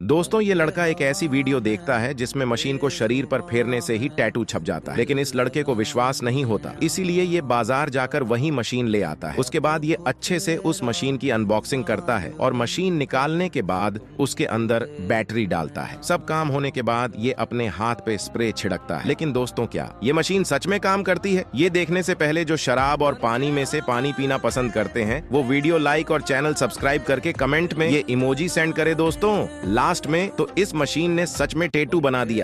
दोस्तों, ये लड़का एक ऐसी वीडियो देखता है जिसमें मशीन को शरीर पर फेरने से ही टैटू छप जाता है, लेकिन इस लड़के को विश्वास नहीं होता। इसीलिए ये बाजार जाकर वही मशीन ले आता है। उसके बाद ये अच्छे से उस मशीन की अनबॉक्सिंग करता है और मशीन निकालने के बाद उसके अंदर बैटरी डालता है। सब काम होने के बाद ये अपने हाथ पे स्प्रे छिड़कता है। लेकिन दोस्तों, क्या ये मशीन सच में काम करती है? ये देखने से पहले जो शराब और पानी में से पानी पीना पसंद करते हैं, वो वीडियो लाइक और चैनल सब्सक्राइब करके कमेंट में ये इमोजी सेंड करे दोस्तों। लास्ट में तो इस मशीन ने सच में टैटू बना दिया।